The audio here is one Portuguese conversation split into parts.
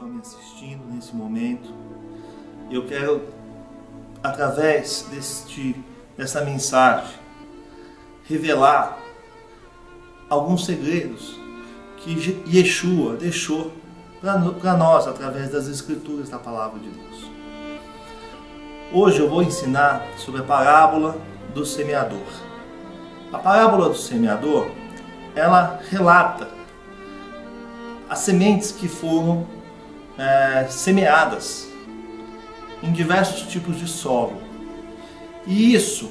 estão me assistindo nesse momento. Eu quero, através dessa mensagem, revelar alguns segredos que Yeshua deixou para nós através das Escrituras da Palavra de Deus. Hoje eu vou ensinar sobre a parábola do semeador. A parábola do semeador, ela relata as sementes que foram semeadas em diversos tipos de solo. E isso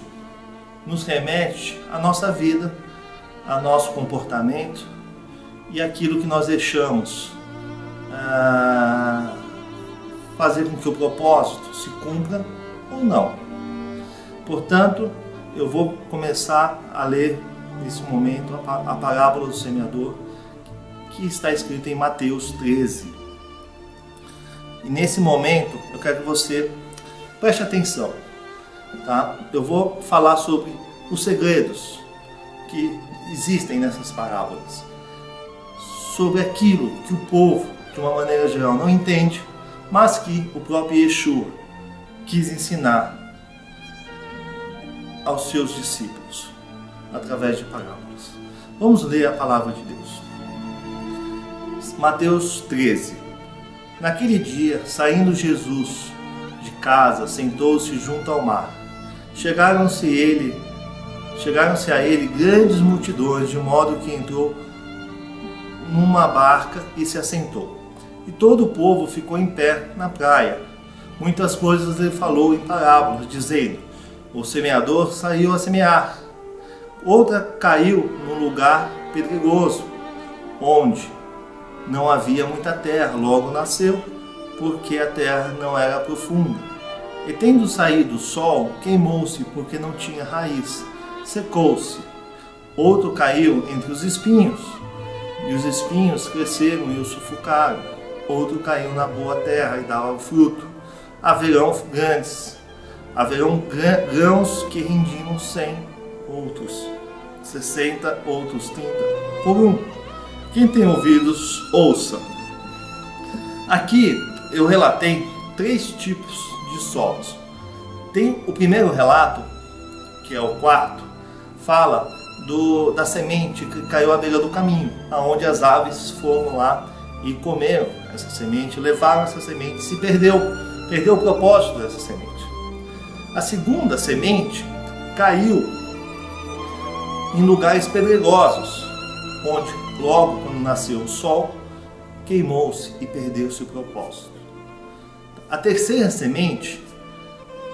nos remete à nossa vida, ao nosso comportamento e aquilo que nós deixamos fazer com que o propósito se cumpra ou não. Portanto, eu vou começar a ler nesse momento a parábola do semeador, que está escrita em Mateus 13. E nesse momento eu quero que você preste atenção, tá? Eu vou falar sobre os segredos que existem nessas parábolas, sobre aquilo que o povo, de uma maneira geral, não entende, mas que o próprio Yeshua quis ensinar aos seus discípulos através de parábolas. Vamos ler a palavra de Deus. Mateus 13. Naquele dia, saindo Jesus de casa, sentou-se junto ao mar. Chegaram-se a ele grandes multidões, de modo que entrou numa barca e se assentou. E todo o povo ficou em pé na praia. Muitas coisas ele falou em parábolas, dizendo: o semeador saiu a semear. Outra caiu num lugar pedregoso, onde não havia muita terra, logo nasceu, porque a terra não era profunda. E tendo saído o sol, queimou-se, porque não tinha raiz, secou-se. Outro caiu entre os espinhos, e os espinhos cresceram e o sufocaram. Outro caiu na boa terra e dava fruto. Haverão grãos que rendiam 100, outros 60, outros 30 por um. Quem tem ouvidos, ouça. Aqui eu relatei 3 tipos de solos. Tem o primeiro relato, que é o quarto, fala da semente que caiu à beira do caminho, aonde as aves foram lá e comeram essa semente, levaram essa semente, se perdeu o propósito dessa semente. A segunda semente caiu em lugares pedregosos, onde logo quando nasceu o sol, queimou-se e perdeu-se o propósito. A terceira semente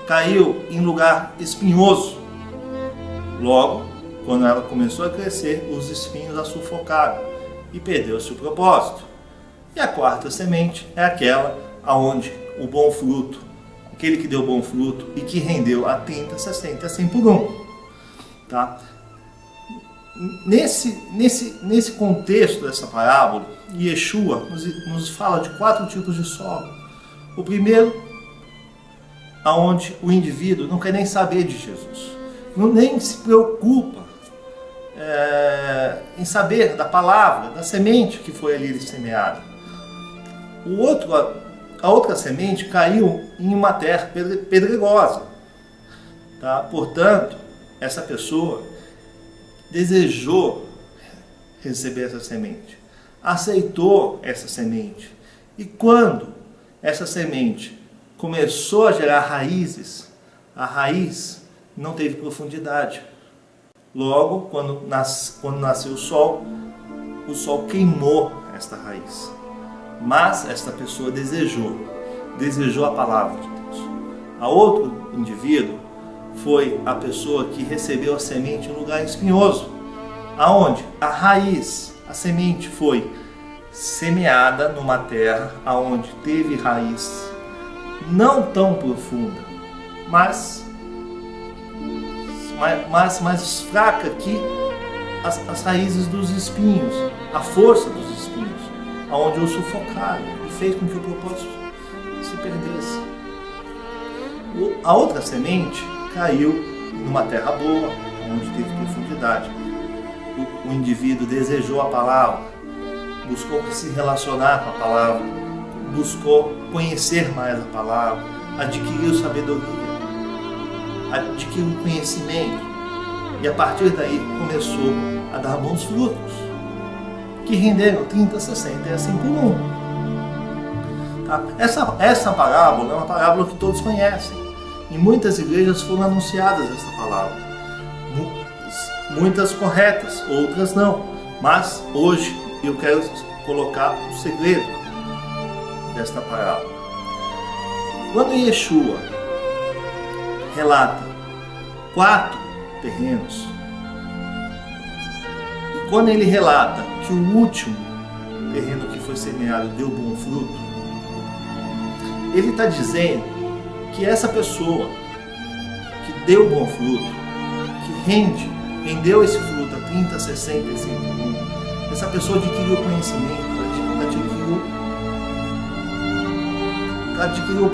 caiu em lugar espinhoso. Logo, quando ela começou a crescer, os espinhos a sufocaram e perdeu-se o propósito. E a quarta semente é aquela aonde o bom fruto, aquele que deu bom fruto e que rendeu a 30, 60, 100 por um. Tá? Nesse contexto dessa parábola, Yeshua nos fala de 4 tipos de solo. O primeiro, aonde o indivíduo não quer nem saber de Jesus, nem se preocupa em saber da palavra, da semente que foi ali semeada. A outra semente caiu em uma terra pedregosa. Tá? Portanto, essa pessoa desejou receber essa semente, aceitou essa semente, e quando essa semente começou a gerar raízes, a raiz não teve profundidade. Logo, quando nasceu o sol queimou esta raiz. Mas esta pessoa desejou a palavra de Deus. A outro indivíduo foi a pessoa que recebeu a semente em um lugar espinhoso, aonde a raiz, a semente foi semeada numa terra aonde teve raiz não tão profunda, mas mais fraca que as raízes dos espinhos, a força dos espinhos, aonde o sufocaram e fez com que o propósito se perdesse. A outra semente caiu numa terra boa, onde teve profundidade. O indivíduo desejou a palavra, buscou se relacionar com a palavra, buscou conhecer mais a palavra, adquiriu sabedoria, adquiriu conhecimento, e a partir daí começou a dar bons frutos, que renderam 30, 60 e assim por um. Tá? Essa parábola é uma parábola que todos conhecem. Em muitas igrejas foram anunciadas essa palavra. Muitas corretas, outras não. Mas hoje eu quero colocar o segredo desta parábola. Quando Yeshua relata 4 terrenos, e quando ele relata que o último terreno que foi semeado deu bom fruto, ele está dizendo que essa pessoa que deu bom fruto, que rendeu esse fruto a 30, 60 e 100, essa pessoa adquiriu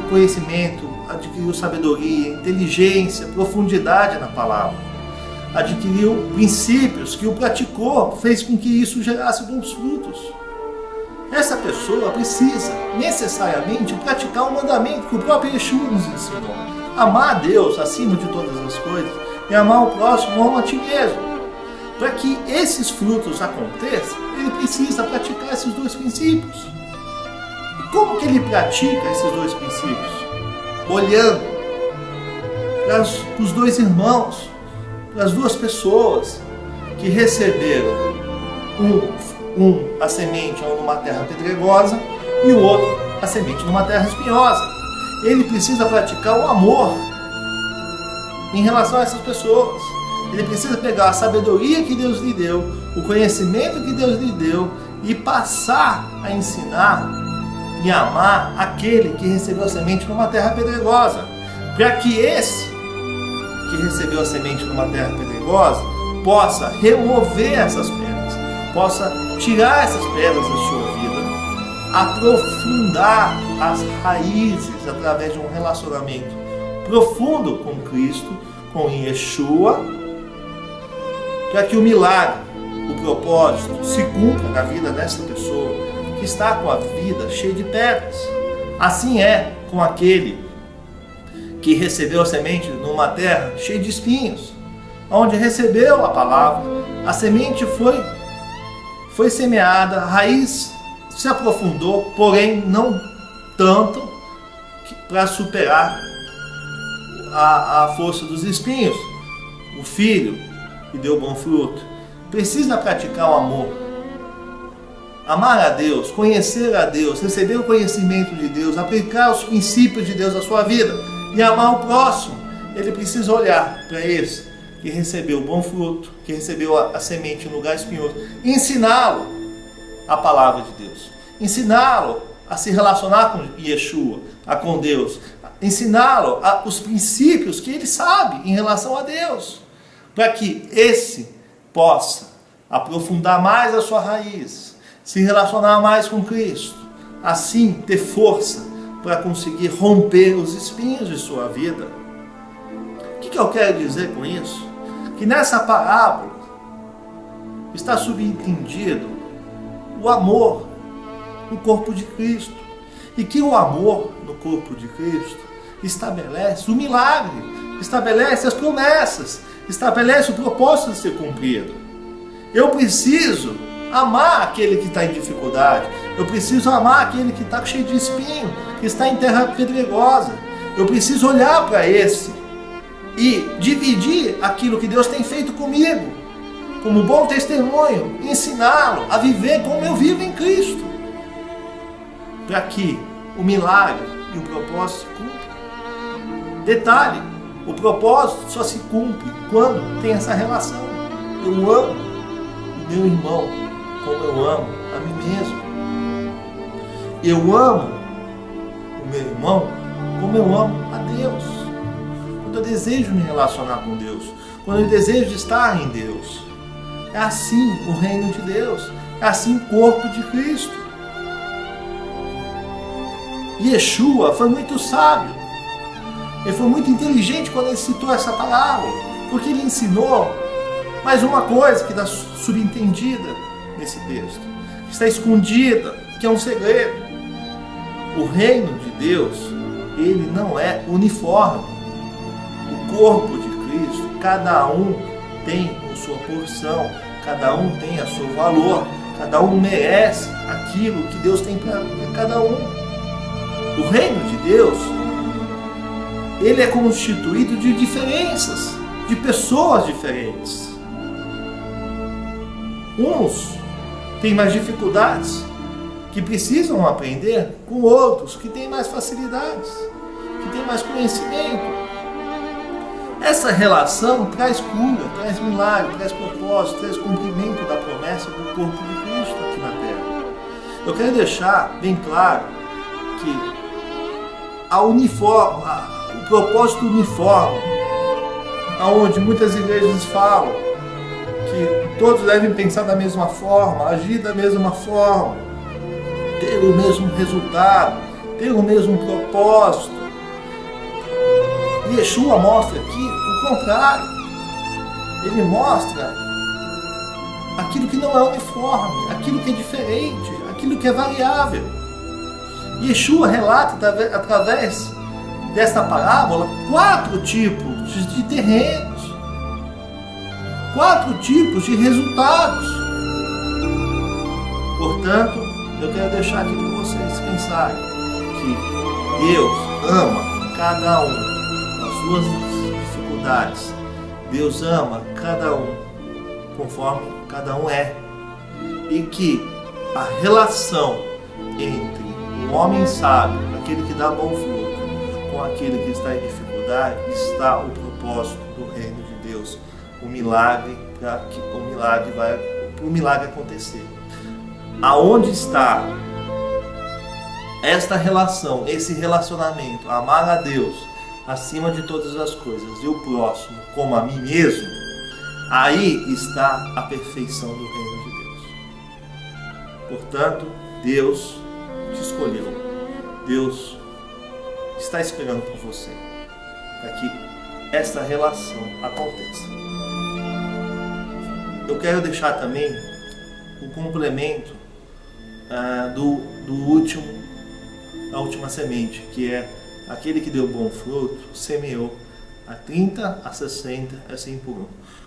conhecimento, adquiriu sabedoria, inteligência, profundidade na palavra, adquiriu princípios que o praticou, fez com que isso gerasse bons frutos. Essa pessoa precisa necessariamente praticar um mandamento que o próprio Yeshua nos ensinou: amar a Deus acima de todas as coisas e amar o próximo como a ti mesmo. Para que esses frutos aconteçam, ele precisa praticar esses 2 princípios. E como que ele pratica esses 2 princípios? Olhando para os 2 irmãos, para as 2 pessoas que receberam a semente numa terra pedregosa e o outro a semente numa terra espinhosa. Ele precisa praticar o amor em relação a essas pessoas. Ele precisa pegar a sabedoria que Deus lhe deu, o conhecimento que Deus lhe deu, e passar a ensinar e amar aquele que recebeu a semente numa terra pedregosa, para que esse que recebeu a semente numa terra pedregosa possa remover essas pedras, possa tirar essas pedras da sua vida, aprofundar as raízes através de um relacionamento profundo com Cristo, com Yeshua, para que o milagre, o propósito se cumpra na vida dessa pessoa que está com a vida cheia de pedras. Assim é com aquele que recebeu a semente numa terra cheia de espinhos, onde recebeu a palavra, a semente foi semeada, a raiz se aprofundou, porém não tanto para superar a força dos espinhos. O filho que deu bom fruto precisa praticar o amor, amar a Deus, conhecer a Deus, receber o conhecimento de Deus, aplicar os princípios de Deus na sua vida e amar o próximo. Ele precisa olhar para esse que recebeu o bom fruto, que recebeu a semente no lugar espinhoso, e ensiná-lo a palavra de Deus, ensiná-lo a se relacionar com Yeshua, com Deus, ensiná-lo os princípios que ele sabe em relação a Deus, para que esse possa aprofundar mais a sua raiz, se relacionar mais com Cristo, assim ter força para conseguir romper os espinhos de sua vida. O que eu quero dizer com isso? Que nessa parábola está subentendido o amor no corpo de Cristo, e que o amor no corpo de Cristo estabelece o milagre, estabelece as promessas, estabelece o propósito de ser cumprido. Eu preciso amar aquele que está em dificuldade, eu preciso amar aquele que está cheio de espinho, que está em terra pedregosa. Eu preciso olhar para esse e dividir aquilo que Deus tem feito comigo, como bom testemunho, ensiná-lo a viver como eu vivo em Cristo, para que o milagre e o propósito se cumpram. Detalhe, o propósito só se cumpre quando tem essa relação. Eu amo o meu irmão como eu amo a mim mesmo. Eu amo o meu irmão como eu amo a Deus. Quando eu desejo me relacionar com Deus, quando eu desejo estar em Deus, é assim o reino de Deus, é assim o corpo de Cristo. Yeshua foi muito sábio, ele foi muito inteligente quando ele citou essa palavra, porque ele ensinou mais uma coisa que está subentendida nesse texto, que está escondida, que é um segredo. O reino de Deus, ele não é uniforme. O corpo de Cristo, cada um tem a sua porção, cada um tem o seu valor, cada um merece aquilo que Deus tem para cada um. O reino de Deus, ele é constituído de diferenças, de pessoas diferentes. Uns têm mais dificuldades, que precisam aprender, com outros que têm mais facilidades, que têm mais conhecimento. Essa relação traz cura, traz milagre, traz propósito, traz cumprimento da promessa do corpo de Cristo aqui na terra. Eu quero deixar bem claro que o propósito uniforme, aonde muitas igrejas falam que todos devem pensar da mesma forma, agir da mesma forma, ter o mesmo resultado, ter o mesmo propósito. Yeshua mostra aqui o contrário. Ele mostra aquilo que não é uniforme, aquilo que é diferente, aquilo que é variável. Yeshua relata através desta parábola 4 tipos de terrenos, 4 tipos de resultados. Portanto, eu quero deixar aqui para vocês pensarem que Deus ama cada um com as suas dificuldades. Deus ama cada um conforme cada um é. E que a relação entre o homem sábio, aquele que dá bom fruto, com aquele que está em dificuldade, está o propósito do reino de Deus. O milagre, para que o milagre acontecer. Aonde está esta relação, esse relacionamento, amar a Deus acima de todas as coisas e o próximo como a mim mesmo, aí está a perfeição do reino de Deus. Portanto, Deus te escolheu. Deus está esperando por você para que esta relação aconteça. Eu quero deixar também o complemento da última semente, que é aquele que deu bom fruto, semeou a 30, a 60, a 100 por 1.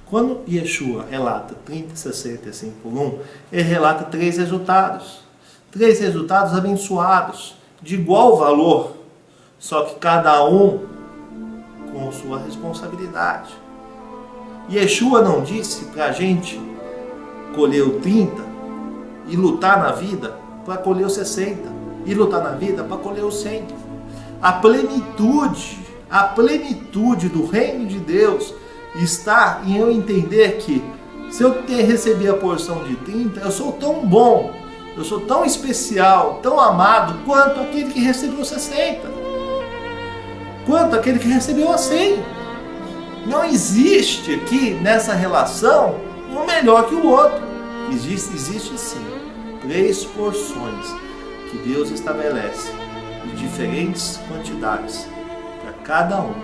Quando Yeshua relata 30, 60 e 100 por 1, ele relata 3 resultados. 3 resultados abençoados, de igual valor, só que cada um com sua responsabilidade. Yeshua não disse para a gente colher o 30 e lutar na vida para colher o 60, e lutar na vida para colher o 100. A plenitude do reino de Deus está em eu entender que se eu receber a porção de 30, eu sou tão bom, eu sou tão especial, tão amado, quanto aquele que recebeu 60, quanto aquele que recebeu a 100. Não existe aqui nessa relação um melhor que o outro. Existe sim 3 porções que Deus estabelece de diferentes quantidades para cada um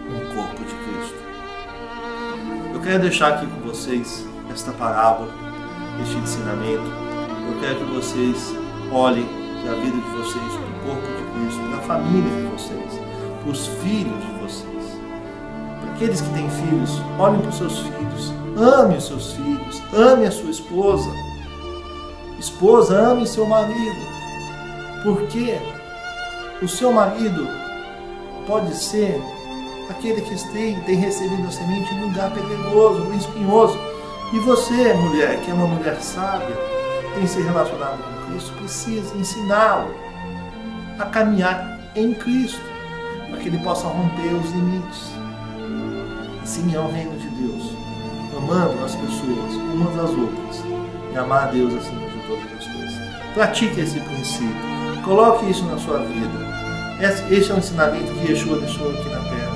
no corpo de Cristo. Eu quero deixar aqui com vocês esta parábola, este ensinamento. Eu quero que vocês olhem para a vida de vocês, para o corpo de Cristo, para a família de vocês, para os filhos de vocês. Para aqueles que têm filhos, olhem para os seus filhos, ame os seus filhos, ame a sua esposa. Esposa, ame seu marido, porque o seu marido pode ser aquele que tem recebido a semente em um lugar pedregoso, espinhoso. E você, mulher, que é uma mulher sábia, tem se relacionado com Cristo, precisa ensiná-lo a caminhar em Cristo, para que ele possa romper os limites. Assim é o reino de Deus, amando as pessoas umas às outras e amar a Deus acima de todas as coisas. Pratique esse princípio, coloque isso na sua vida. Esse é o ensinamento que Yeshua deixou aqui na terra.